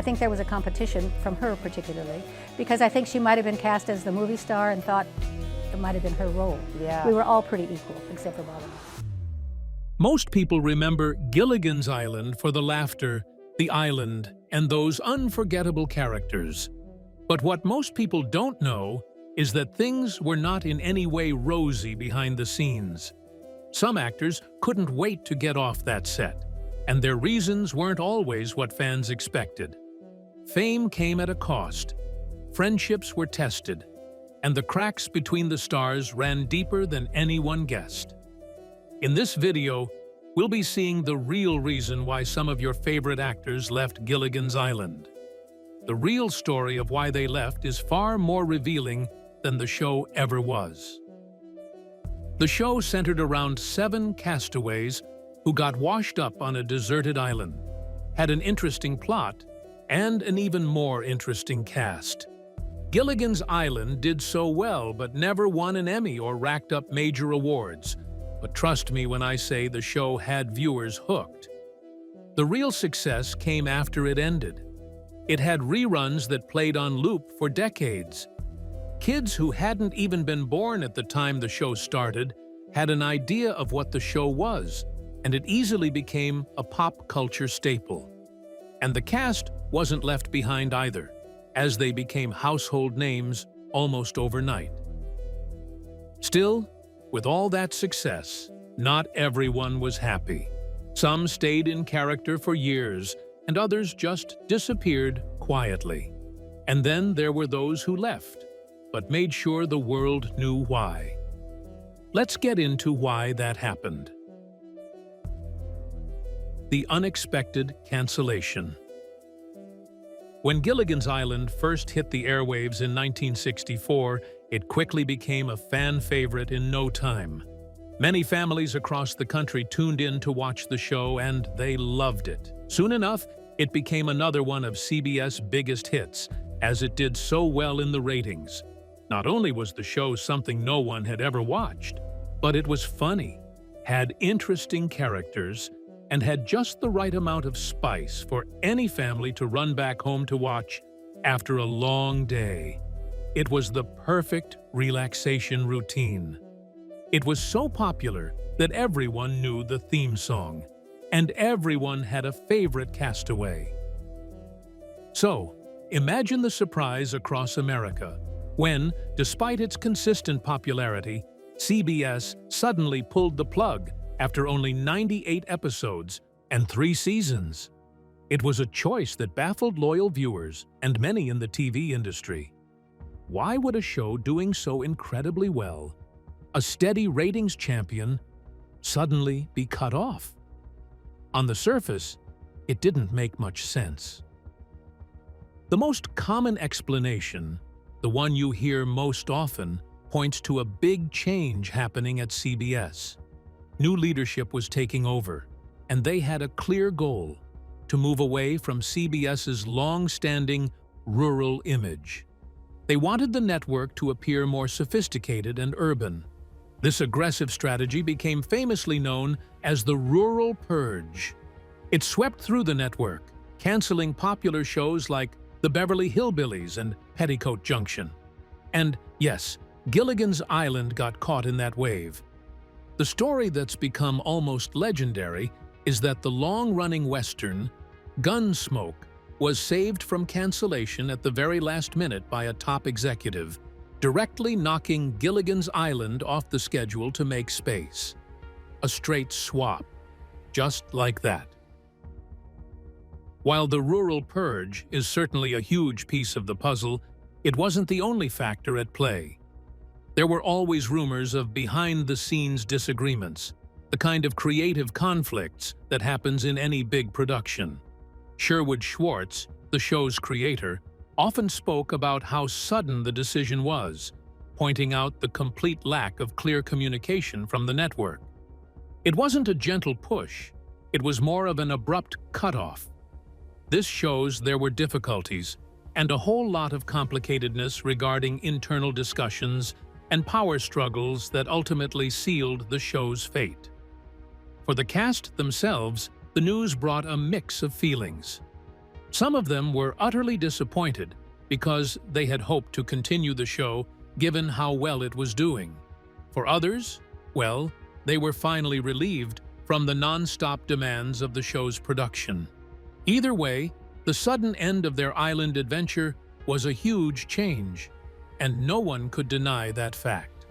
I think there was a competition from her particularly, because I think she might have been cast as the movie star and thought it might have been her role. Yeah. We were all pretty equal, except for Bob. Most people remember Gilligan's Island for the laughter, the island, and those unforgettable characters. But what most people don't know is that things were not in any way rosy behind the scenes. Some actors couldn't wait to get off that set, and their reasons weren't always what fans expected. Fame came at a cost, friendships were tested, and the cracks between the stars ran deeper than anyone guessed. In this video, we'll be seeing the real reason why some of your favorite actors left Gilligan's Island. The real story of why they left is far more revealing than the show ever was. The show centered around 7 castaways who got washed up on a deserted island, had an interesting plot, and an even more interesting cast. Gilligan's Island did so well but never won an Emmy or racked up major awards. But trust me when I say the show had viewers hooked. The real success came after it ended. It had reruns that played on loop for decades. Kids who hadn't even been born at the time the show started had an idea of what the show was, and it easily became a pop culture staple. And the cast wasn't left behind either, as they became household names almost overnight. Still, with all that success, not everyone was happy. Some stayed in character for years, and others just disappeared quietly. And then there were those who left, but made sure the world knew why. Let's get into why that happened. The unexpected cancellation. When Gilligan's Island first hit the airwaves in 1964, it quickly became a fan favorite in no time. Many families across the country tuned in to watch the show, and they loved it. Soon enough, it became another one of CBS' biggest hits, as it did so well in the ratings. Not only was the show something no one had ever watched, but it was funny, had interesting characters, and had just the right amount of spice for any family to run back home to watch after a long day. It was the perfect relaxation routine. It was so popular that everyone knew the theme song, and everyone had a favorite castaway. So, imagine the surprise across America when, despite its consistent popularity, CBS suddenly pulled the plug after only 98 episodes and 3 seasons. It was a choice that baffled loyal viewers and many in the TV industry. Why would a show doing so incredibly well, a steady ratings champion, suddenly be cut off? On the surface, it didn't make much sense. The most common explanation, the one you hear most often, points to a big change happening at CBS. New leadership was taking over, and they had a clear goal: to move away from CBS's long-standing rural image. They wanted the network to appear more sophisticated and urban. This aggressive strategy became famously known as the Rural Purge. It swept through the network, canceling popular shows like The Beverly Hillbillies and Petticoat Junction. And yes, Gilligan's Island got caught in that wave. The story that's become almost legendary is that the long-running Western, Gunsmoke, was saved from cancellation at the very last minute by a top executive, directly knocking Gilligan's Island off the schedule to make space. A straight swap, just like that. While the Rural Purge is certainly a huge piece of the puzzle, it wasn't the only factor at play. There were always rumors of behind-the-scenes disagreements, the kind of creative conflicts that happens in any big production. Sherwood Schwartz, the show's creator, often spoke about how sudden the decision was, pointing out the complete lack of clear communication from the network. It wasn't a gentle push, it was more of an abrupt cutoff. This shows there were difficulties and a whole lot of complicatedness regarding internal discussions and power struggles that ultimately sealed the show's fate. For the cast themselves, the news brought a mix of feelings. Some of them were utterly disappointed because they had hoped to continue the show given how well it was doing. For others, well, they were finally relieved from the non-stop demands of the show's production. Either way, the sudden end of their island adventure was a huge change, and no one could deny that fact.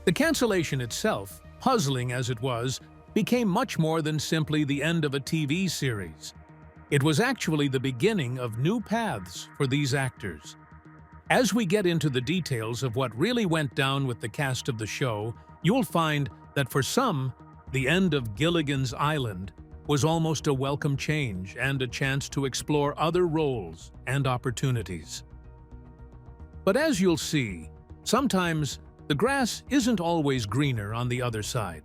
The cancellation itself, puzzling as it was, became much more than simply the end of a TV series. It was actually the beginning of new paths for these actors. As we get into the details of what really went down with the cast of the show, you'll find that for some, the end of Gilligan's Island was almost a welcome change and a chance to explore other roles and opportunities. But as you'll see, sometimes the grass isn't always greener on the other side.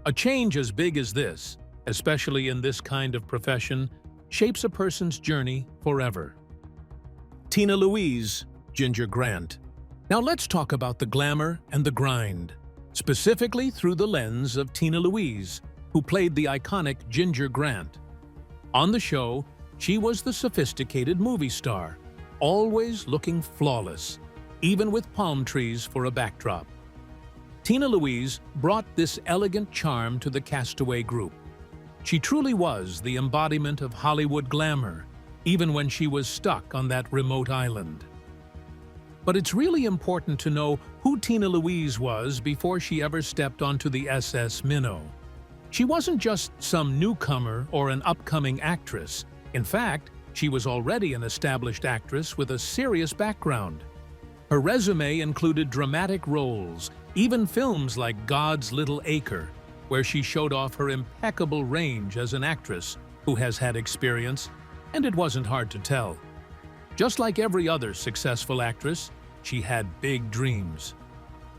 A change as big as this, especially in this kind of profession, shapes a person's journey forever. Tina Louise, Ginger Grant. Now let's talk about the glamour and the grind, specifically through the lens of Tina Louise, who played the iconic Ginger Grant. On the show, she was the sophisticated movie star, always looking flawless, even with palm trees for a backdrop. Tina Louise brought this elegant charm to the castaway group. She truly was the embodiment of Hollywood glamour, even when she was stuck on that remote island. But it's really important to know who Tina Louise was before she ever stepped onto the SS Minnow. She wasn't just some newcomer or an upcoming actress. In fact, she was already an established actress with a serious background. Her resume included dramatic roles, even films like God's Little Acre, where she showed off her impeccable range as an actress who has had experience, and it wasn't hard to tell. Just like every other successful actress, she had big dreams.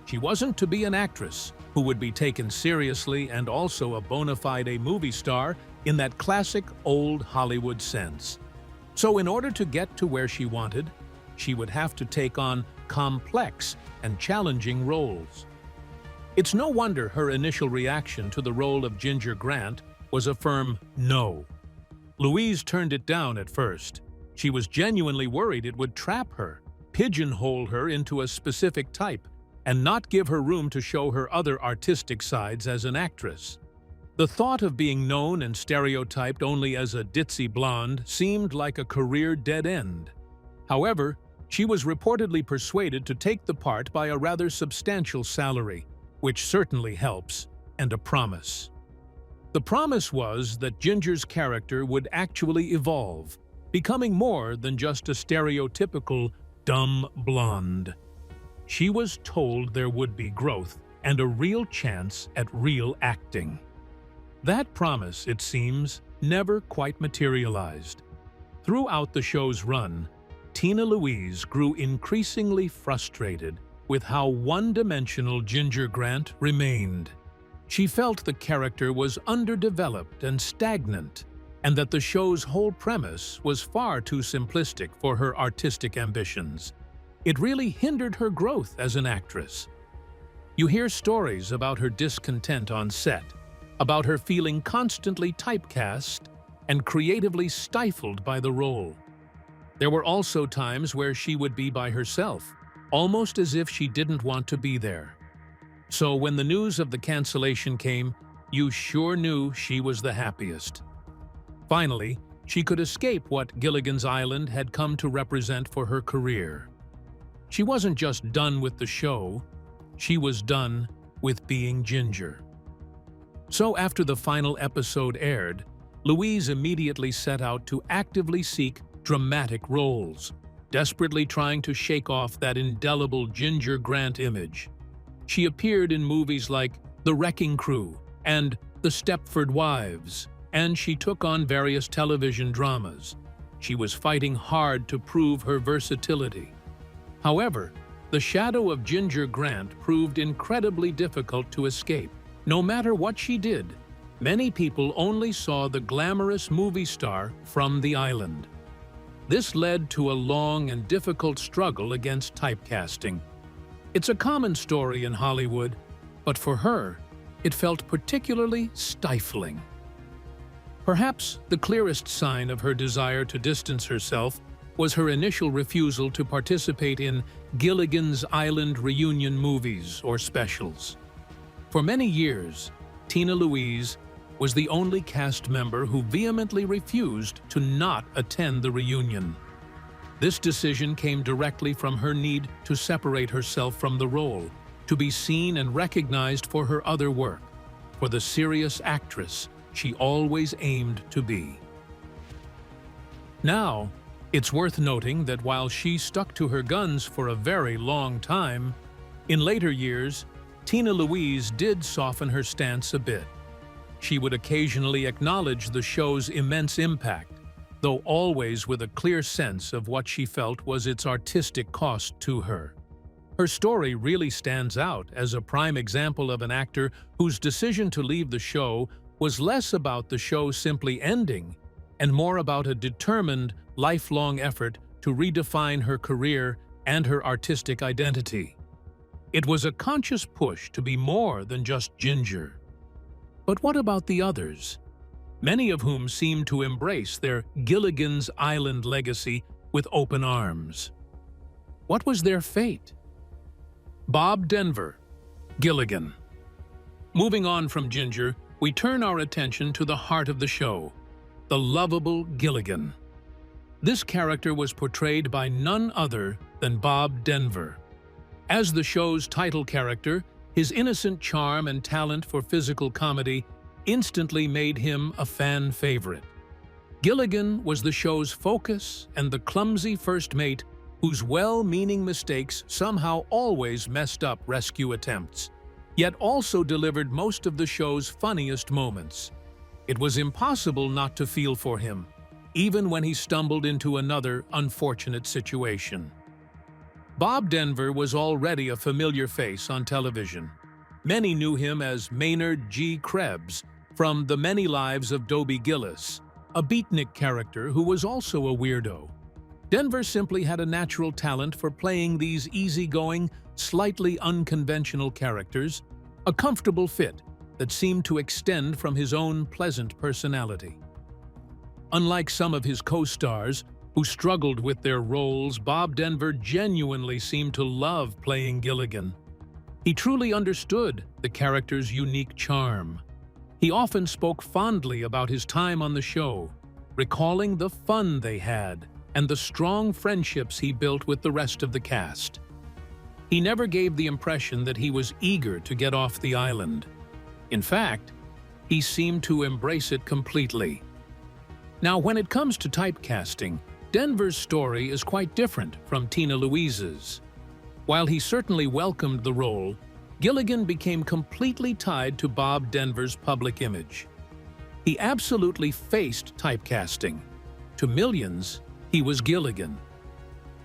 She wasn't to be an actress who would be taken seriously and also a bona fide movie star in that classic old Hollywood sense. So in order to get to where she wanted, she would have to take on complex and challenging roles. It's no wonder her initial reaction to the role of Ginger Grant was a firm no. Louise turned it down at first. She was genuinely worried it would trap her, pigeonhole her into a specific type, and not give her room to show her other artistic sides as an actress. The thought of being known and stereotyped only as a ditzy blonde seemed like a career dead end. However, she was reportedly persuaded to take the part by a rather substantial salary, which certainly helps, and a promise. The promise was that Ginger's character would actually evolve, becoming more than just a stereotypical dumb blonde. She was told there would be growth and a real chance at real acting. That promise, it seems, never quite materialized. Throughout the show's run, Tina Louise grew increasingly frustrated with how one-dimensional Ginger Grant remained. She felt the character was underdeveloped and stagnant, and that the show's whole premise was far too simplistic for her artistic ambitions. It really hindered her growth as an actress. You hear stories about her discontent on set, about her feeling constantly typecast and creatively stifled by the role. There were also times where she would be by herself, almost as if she didn't want to be there. So when the news of the cancellation came, you sure knew she was the happiest. Finally, she could escape what Gilligan's Island had come to represent for her career. She wasn't just done with the show, she was done with being Ginger. So after the final episode aired, Louise immediately set out to actively seek dramatic roles, desperately trying to shake off that indelible Ginger Grant image. She appeared in movies like The Wrecking Crew and The Stepford Wives, and she took on various television dramas. She was fighting hard to prove her versatility. However, the shadow of Ginger Grant proved incredibly difficult to escape. No matter what she did, many people only saw the glamorous movie star from the island. This led to a long and difficult struggle against typecasting. It's a common story in Hollywood, but for her, it felt particularly stifling. Perhaps the clearest sign of her desire to distance herself was her initial refusal to participate in Gilligan's Island reunion movies or specials. For many years, Tina Louise was the only cast member who vehemently refused to not attend the reunion. This decision came directly from her need to separate herself from the role, to be seen and recognized for her other work, for the serious actress she always aimed to be. Now, it's worth noting that while she stuck to her guns for a very long time, in later years, Tina Louise did soften her stance a bit. She would occasionally acknowledge the show's immense impact, though always with a clear sense of what she felt was its artistic cost to her. Her story really stands out as a prime example of an actor whose decision to leave the show was less about the show simply ending and more about a determined, lifelong effort to redefine her career and her artistic identity. It was a conscious push to be more than just Ginger. But what about the others? Many of whom seemed to embrace their Gilligan's Island legacy with open arms. What was their fate? Bob Denver, Gilligan. Moving on from Ginger, we turn our attention to the heart of the show, the lovable Gilligan. This character was portrayed by none other than Bob Denver. As the show's title character, his innocent charm and talent for physical comedy instantly made him a fan favorite. Gilligan was the show's focus and the clumsy first mate whose well-meaning mistakes somehow always messed up rescue attempts, yet also delivered most of the show's funniest moments. It was impossible not to feel for him, even when he stumbled into another unfortunate situation. Bob Denver was already a familiar face on television. Many knew him as Maynard G. Krebs from The Many Lives of Dobie Gillis, a beatnik character who was also a weirdo. Denver simply had a natural talent for playing these easygoing, slightly unconventional characters, a comfortable fit that seemed to extend from his own pleasant personality. Unlike some of his co-stars, who struggled with their roles, Bob Denver genuinely seemed to love playing Gilligan. He truly understood the character's unique charm. He often spoke fondly about his time on the show, recalling the fun they had and the strong friendships he built with the rest of the cast. He never gave the impression that he was eager to get off the island. In fact, he seemed to embrace it completely. Now, when it comes to typecasting, Denver's story is quite different from Tina Louise's. While he certainly welcomed the role, Gilligan became completely tied to Bob Denver's public image. He absolutely faced typecasting. To millions, he was Gilligan.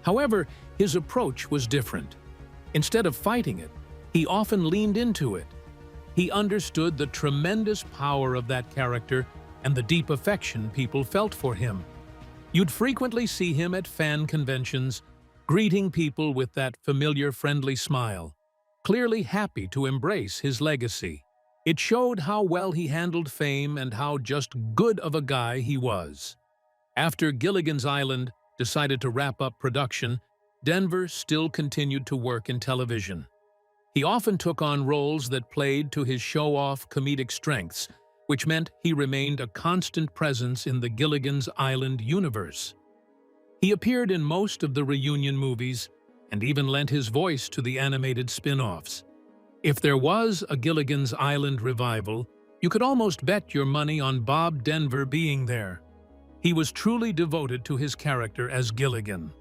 However, his approach was different. Instead of fighting it, he often leaned into it. He understood the tremendous power of that character and the deep affection people felt for him. You'd frequently see him at fan conventions, greeting people with that familiar friendly smile, clearly happy to embrace his legacy. It showed how well he handled fame and how just good of a guy he was. After Gilligan's Island decided to wrap up production, Denver still continued to work in television. He often took on roles that played to his show-off comedic strengths, which meant he remained a constant presence in the Gilligan's Island universe. He appeared in most of the reunion movies and even lent his voice to the animated spin-offs. If there was a Gilligan's Island revival, you could almost bet your money on Bob Denver being there. He was truly devoted to his character as Gilligan.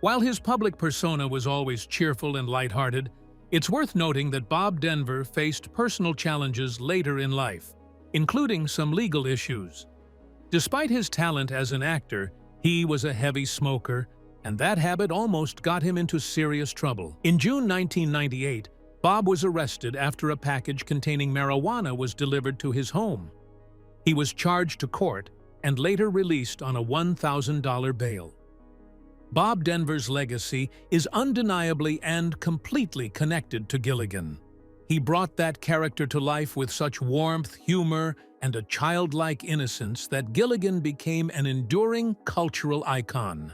While his public persona was always cheerful and lighthearted, it's worth noting that Bob Denver faced personal challenges later in life, including some legal issues. Despite his talent as an actor, he was a heavy smoker, and that habit almost got him into serious trouble. In June 1998, Bob was arrested after a package containing marijuana was delivered to his home. He was charged to court and later released on a $1,000 bail. Bob Denver's legacy is undeniably and completely connected to Gilligan. He brought that character to life with such warmth, humor, and a childlike innocence that Gilligan became an enduring cultural icon.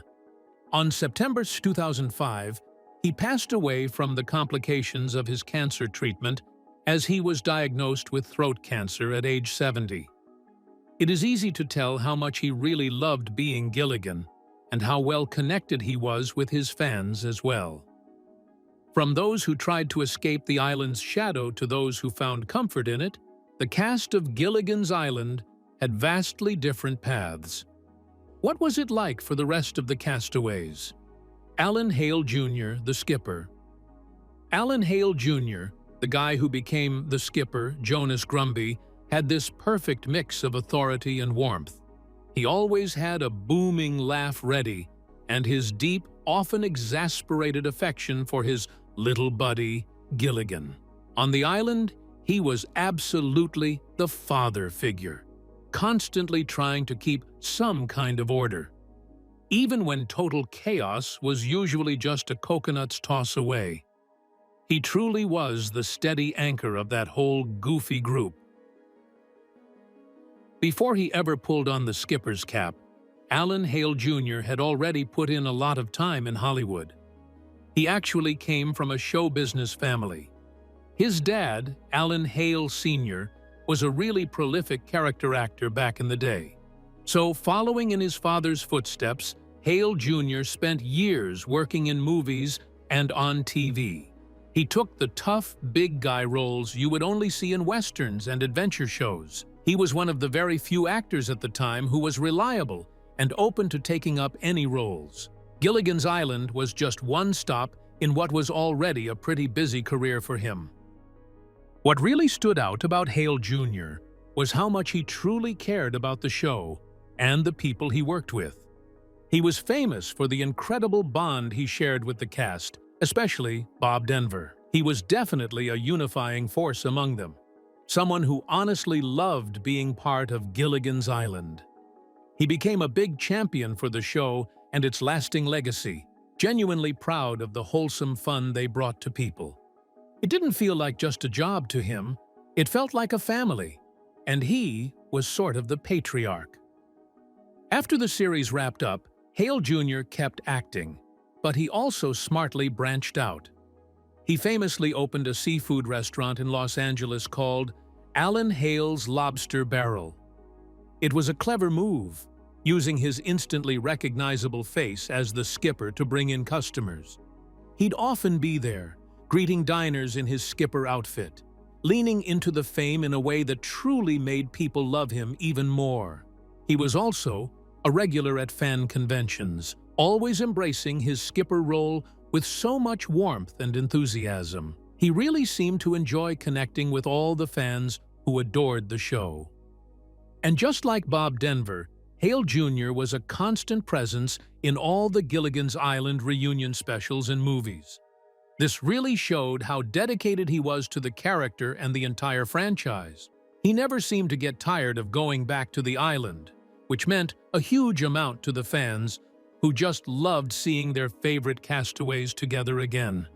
On September 2005, he passed away from the complications of his cancer treatment as he was diagnosed with throat cancer at age 70. It is easy to tell how much he really loved being Gilligan and how well connected he was with his fans as well. From those who tried to escape the island's shadow to those who found comfort in it, the cast of Gilligan's Island had vastly different paths. What was it like for the rest of the castaways? Alan Hale Jr., the skipper. Alan Hale Jr., the guy who became the skipper, Jonas Grumby, had this perfect mix of authority and warmth. He always had a booming laugh ready, and his deep, often exasperated affection for his little buddy, Gilligan. On the island, he was absolutely the father figure, constantly trying to keep some kind of order. Even when total chaos was usually just a coconut's toss away. He truly was the steady anchor of that whole goofy group. Before he ever pulled on the skipper's cap, Alan Hale Jr. had already put in a lot of time in Hollywood. He actually came from a show business family. His dad, Alan Hale Sr., was a really prolific character actor back in the day. So, following in his father's footsteps, Hale Jr. spent years working in movies and on TV. He took the tough, big guy roles you would only see in westerns and adventure shows. He was one of the very few actors at the time who was reliable and open to taking up any roles. Gilligan's Island was just one stop in what was already a pretty busy career for him. What really stood out about Hale Jr. was how much he truly cared about the show and the people he worked with. He was famous for the incredible bond he shared with the cast, especially Bob Denver. He was definitely a unifying force among them. Someone who honestly loved being part of Gilligan's Island. He became a big champion for the show and its lasting legacy, genuinely proud of the wholesome fun they brought to people. It didn't feel like just a job to him, it felt like a family, and he was sort of the patriarch. After the series wrapped up, Hale Jr. kept acting, but he also smartly branched out. He famously opened a seafood restaurant in Los Angeles called Alan Hale's Lobster Barrel. It was a clever move, using his instantly recognizable face as the skipper to bring in customers. He'd often be there, greeting diners in his skipper outfit, leaning into the fame in a way that truly made people love him even more. He was also a regular at fan conventions, always embracing his skipper role with so much warmth and enthusiasm. He really seemed to enjoy connecting with all the fans who adored the show. And just like Bob Denver, Hale Jr. was a constant presence in all the Gilligan's Island reunion specials and movies. This really showed how dedicated he was to the character and the entire franchise. He never seemed to get tired of going back to the island, which meant a huge amount to the fans who just loved seeing their favorite castaways together again.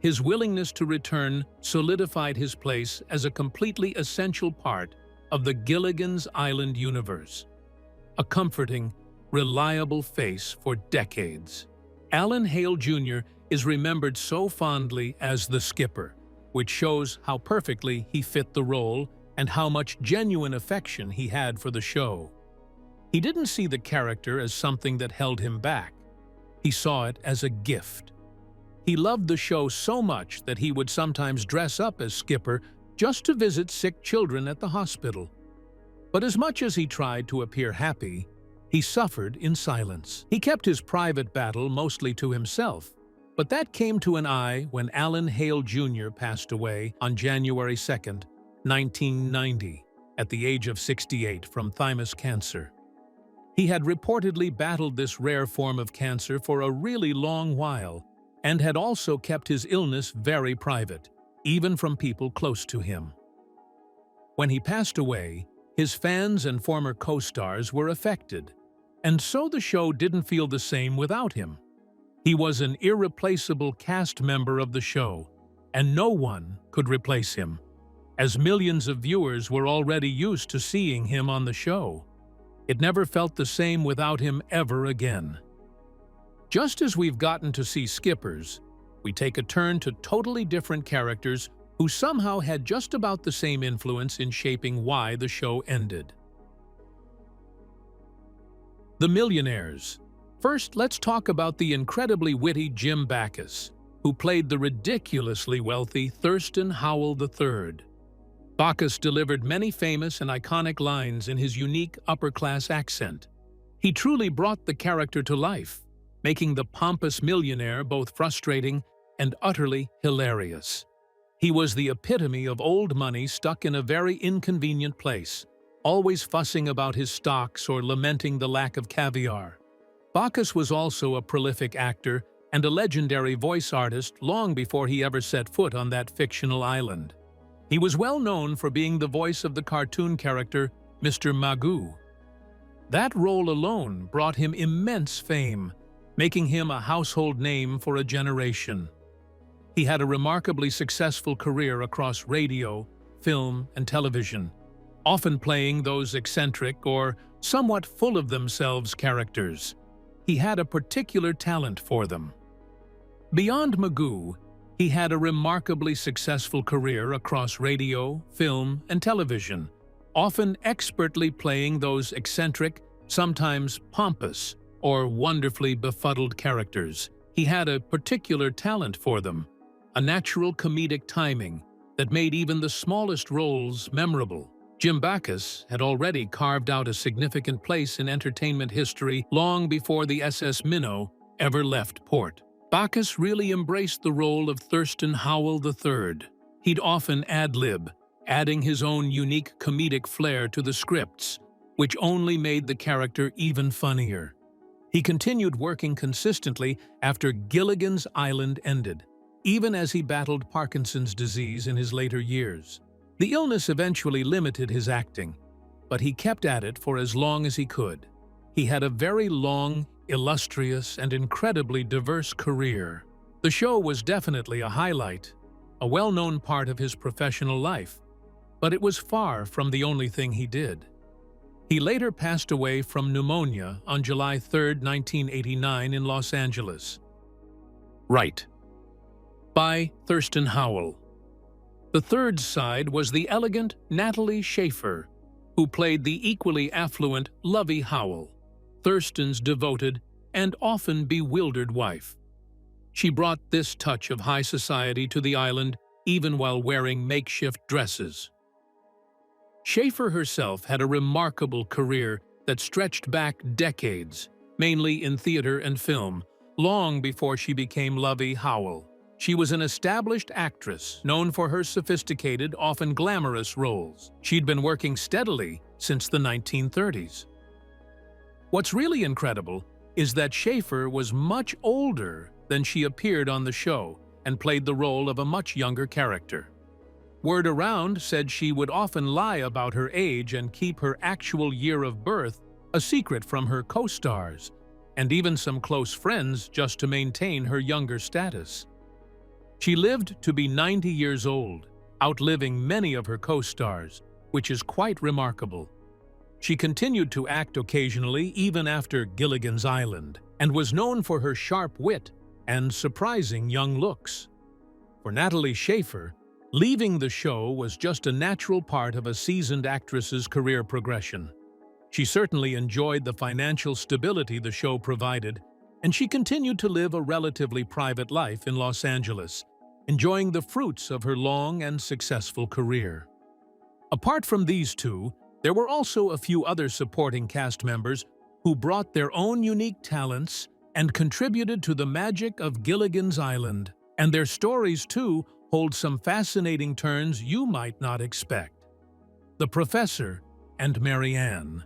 His willingness to return solidified his place as a completely essential part of the Gilligan's Island universe. A comforting, reliable face for decades. Alan Hale Jr. is remembered so fondly as the skipper, which shows how perfectly he fit the role and how much genuine affection he had for the show. He didn't see the character as something that held him back. He saw it as a gift. He loved the show so much that he would sometimes dress up as skipper just to visit sick children at the hospital. But as much as he tried to appear happy, he suffered in silence. He kept his private battle mostly to himself, but that came to an eye when Alan Hale Jr. passed away on January 2nd, 1990, at the age of 68 from thymus cancer. He had reportedly battled this rare form of cancer for a really long while and had also kept his illness very private, even from people close to him. When he passed away, his fans and former co-stars were affected, and so the show didn't feel the same without him. He was an irreplaceable cast member of the show, and no one could replace him. as millions of viewers were already used to seeing him on the show. It never felt the same without him ever again. Just as we've gotten to see skippers, we take a turn to totally different characters who somehow had just about the same influence in shaping why the show ended. The Millionaires. First, let's talk about the incredibly witty Jim Backus, who played the ridiculously wealthy Thurston Howell III. Backus delivered many famous and iconic lines in his unique upper-class accent. He truly brought the character to life, making the pompous millionaire both frustrating and utterly hilarious. He was the epitome of old money stuck in a very inconvenient place, always fussing about his stocks or lamenting the lack of caviar. Backus was also a prolific actor and a legendary voice artist long before he ever set foot on that fictional island. He was well known for being the voice of the cartoon character Mr. Magoo. That role alone brought him immense fame, making him a household name for a generation. He had a remarkably successful career across radio, film, and television, often playing those eccentric or somewhat full-of-themselves characters. He had a particular talent for them. Beyond Magoo, he had a remarkably successful career across radio, film, and television, often expertly playing those eccentric, sometimes pompous, or wonderfully befuddled characters. He had a particular talent for them, a natural comedic timing that made even the smallest roles memorable. Jim Backus had already carved out a significant place in entertainment history long before the SS Minnow ever left port. Backus really embraced the role of Thurston Howell III. He'd often ad-lib, adding his own unique comedic flair to the scripts, which only made the character even funnier. He continued working consistently after Gilligan's Island ended, even as he battled Parkinson's disease in his later years. The illness eventually limited his acting, but he kept at it for as long as he could. He had a very long, illustrious, and incredibly diverse career. The show was definitely a highlight, a well-known part of his professional life, but it was far from the only thing he did. He later passed away from pneumonia on July 3, 1989 in Los Angeles. Right. By Thurston Howell. The third side was the elegant Natalie Schafer, who played the equally affluent Lovey Howell, Thurston's devoted and often bewildered wife. She brought this touch of high society to the island even while wearing makeshift dresses. Schafer herself had a remarkable career that stretched back decades, mainly in theater and film, long before she became Lovey Howell. She was an established actress known for her sophisticated, often glamorous roles. She'd been working steadily since the 1930s. What's really incredible is that Schafer was much older than she appeared on the show and played the role of a much younger character. Word around said she would often lie about her age and keep her actual year of birth a secret from her co-stars, and even some close friends, just to maintain her younger status. She lived to be 90 years old, outliving many of her co-stars, which is quite remarkable. She continued to act occasionally even after Gilligan's Island, and was known for her sharp wit and surprising young looks. For Natalie Schafer, leaving the show was just a natural part of a seasoned actress's career progression. She certainly enjoyed the financial stability the show provided, and she continued to live a relatively private life in Los Angeles, enjoying the fruits of her long and successful career. Apart from these two, there were also a few other supporting cast members who brought their own unique talents and contributed to the magic of Gilligan's Island, and their stories, too, hold some fascinating turns you might not expect. The Professor and Maryanne.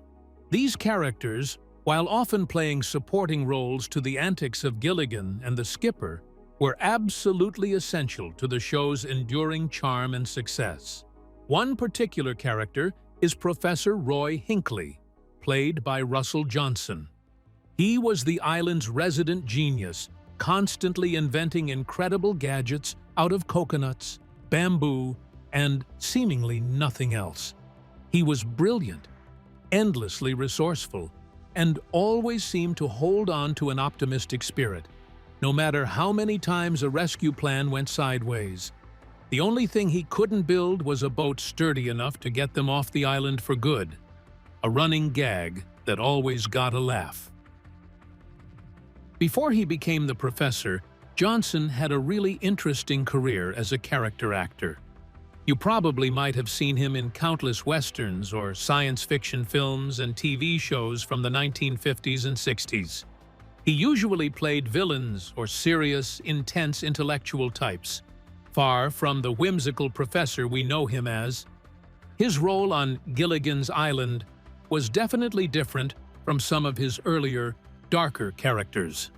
These characters, while often playing supporting roles to the antics of Gilligan and the skipper, were absolutely essential to the show's enduring charm and success. One particular character is Professor Roy Hinckley, played by Russell Johnson. He was the island's resident genius, constantly inventing incredible gadgets out of coconuts, bamboo, and seemingly nothing else. He was brilliant, endlessly resourceful, and always seemed to hold on to an optimistic spirit, no matter how many times a rescue plan went sideways. The only thing he couldn't build was a boat sturdy enough to get them off the island for good, a running gag that always got a laugh. Before he became the professor, Johnson had a really interesting career as a character actor. You probably might have seen him in countless westerns or science fiction films and TV shows from the 1950s and 60s. He usually played villains or serious, intense intellectual types, far from the whimsical professor we know him as. His role on Gilligan's Island was definitely different from some of his earlier, darker characters.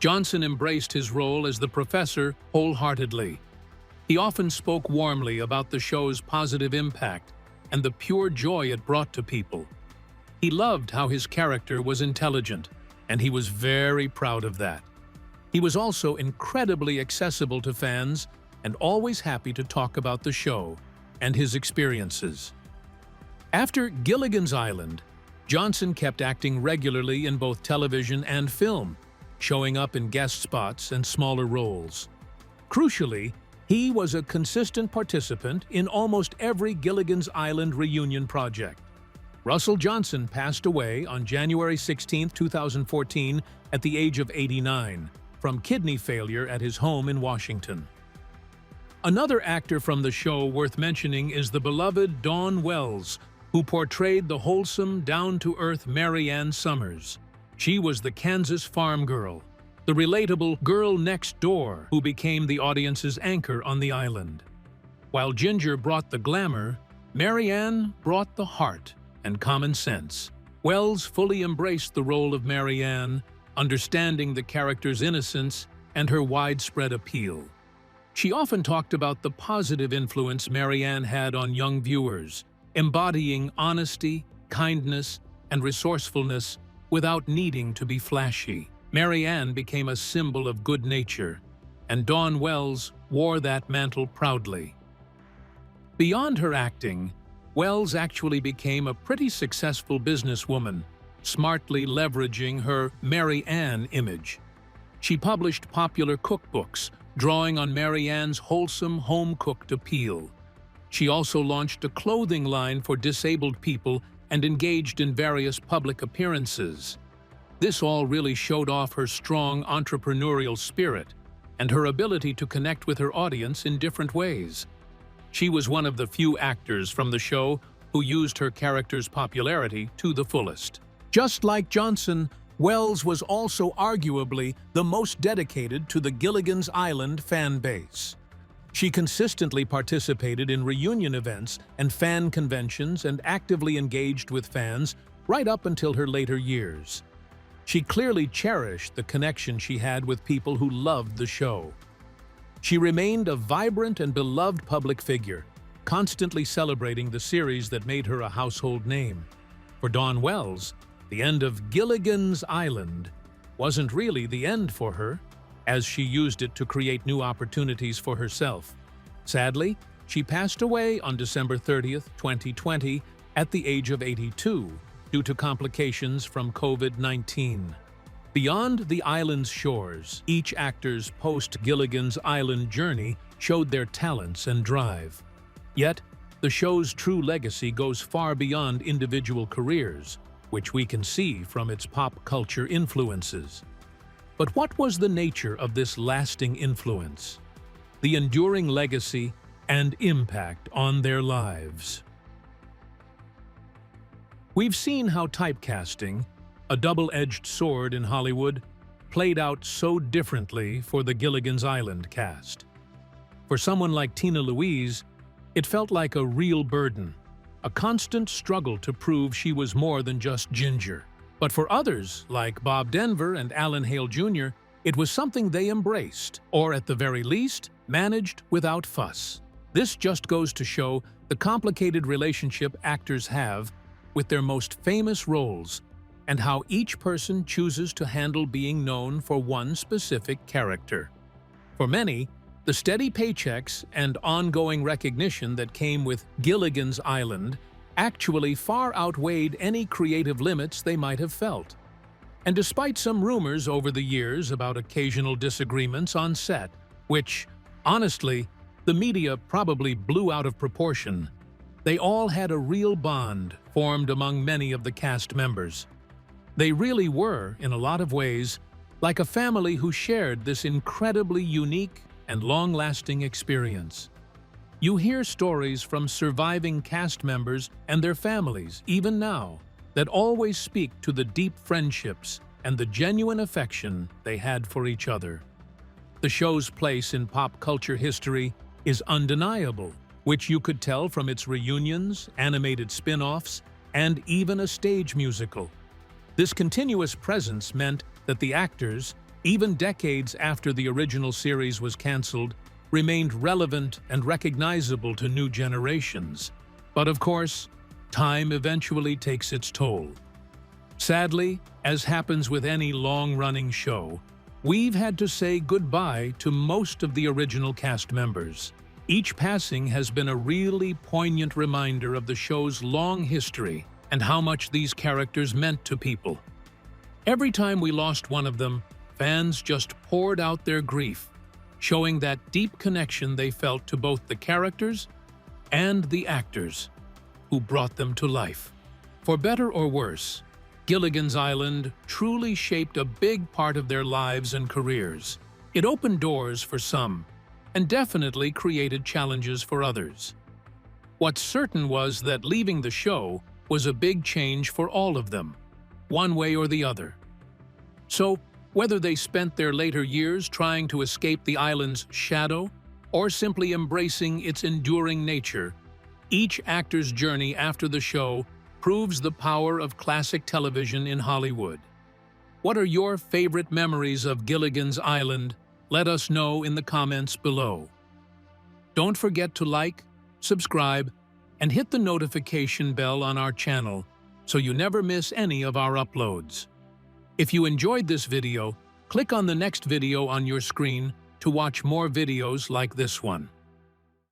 Johnson embraced his role as the professor wholeheartedly. He often spoke warmly about the show's positive impact and the pure joy it brought to people. He loved how his character was intelligent, and he was very proud of that. He was also incredibly accessible to fans and always happy to talk about the show and his experiences. After Gilligan's Island, Johnson kept acting regularly in both television and film, showing up in guest spots and smaller roles. Crucially, he was a consistent participant in almost every Gilligan's Island reunion project. Russell Johnson passed away on January 16, 2014, at the age of 89, from kidney failure at his home in Washington. Another actor from the show worth mentioning is the beloved Dawn Wells, who portrayed the wholesome, down-to-earth Maryanne Summers. She was the Kansas farm girl, the relatable girl next door who became the audience's anchor on the island. While Ginger brought the glamour, Maryanne brought the heart and common sense. Wells fully embraced the role of Maryanne, understanding the character's innocence and her widespread appeal. She often talked about the positive influence Maryanne had on young viewers, embodying honesty, kindness, and resourcefulness without needing to be flashy. Maryanne became a symbol of good nature, and Dawn Wells wore that mantle proudly. Beyond her acting, Wells actually became a pretty successful businesswoman, smartly leveraging her Maryanne image. She published popular cookbooks, drawing on Maryanne's wholesome, home-cooked appeal. She also launched a clothing line for disabled people and engaged in various public appearances. This all really showed off her strong entrepreneurial spirit and her ability to connect with her audience in different ways. She was one of the few actors from the show who used her character's popularity to the fullest. Just like Johnson, Wells was also arguably the most dedicated to the Gilligan's Island fan base. She consistently participated in reunion events and fan conventions and actively engaged with fans right up until her later years. She clearly cherished the connection she had with people who loved the show. She remained a vibrant and beloved public figure, constantly celebrating the series that made her a household name. For Dawn Wells, the end of Gilligan's Island wasn't really the end for her, as she used it to create new opportunities for herself. Sadly, she passed away on December 30th, 2020, at the age of 82, due to complications from COVID-19. Beyond the island's shores, each actor's post-Gilligan's Island journey showed their talents and drive. Yet, the show's true legacy goes far beyond individual careers, which we can see from its pop culture influences. But what was the nature of this lasting influence? The enduring legacy and impact on their lives. We've seen how typecasting, a double-edged sword in Hollywood, played out so differently for the Gilligan's Island cast. For someone like Tina Louise, it felt like a real burden, a constant struggle to prove she was more than just Ginger. But for others, like Bob Denver and Alan Hale Jr., it was something they embraced, or at the very least, managed without fuss. This just goes to show the complicated relationship actors have with their most famous roles, and how each person chooses to handle being known for one specific character. For many, The steady paychecks and ongoing recognition that came with Gilligan's Island actually far outweighed any creative limits they might have felt. And despite some rumors over the years about occasional disagreements on set, which, honestly, the media probably blew out of proportion, they all had a real bond formed among many of the cast members. They really were, in a lot of ways, like a family who shared this incredibly unique and long-lasting experience. You hear stories from surviving cast members and their families, even now, that always speak to the deep friendships and the genuine affection they had for each other. The show's place in pop culture history is undeniable, which you could tell from its reunions, animated spin-offs, and even a stage musical. This continuous presence meant that the actors, even decades after the original series was canceled, remained relevant and recognizable to new generations. But of course, time eventually takes its toll. Sadly, as happens with any long-running show, we've had to say goodbye to most of the original cast members. Each passing has been a really poignant reminder of the show's long history and how much these characters meant to people. Every time we lost one of them, fans just poured out their grief, showing that deep connection they felt to both the characters and the actors who brought them to life. For better or worse, Gilligan's Island truly shaped a big part of their lives and careers. It opened doors for some, and definitely created challenges for others. What's certain was that leaving the show was a big change for all of them, one way or the other. So, whether they spent their later years trying to escape the island's shadow or simply embracing its enduring nature, each actor's journey after the show proves the power of classic television in Hollywood. What are your favorite memories of Gilligan's Island? Let us know in the comments below. Don't forget to like, subscribe, and hit the notification bell on our channel so you never miss any of our uploads. If you enjoyed this video, click on the next video on your screen to watch more videos like this one.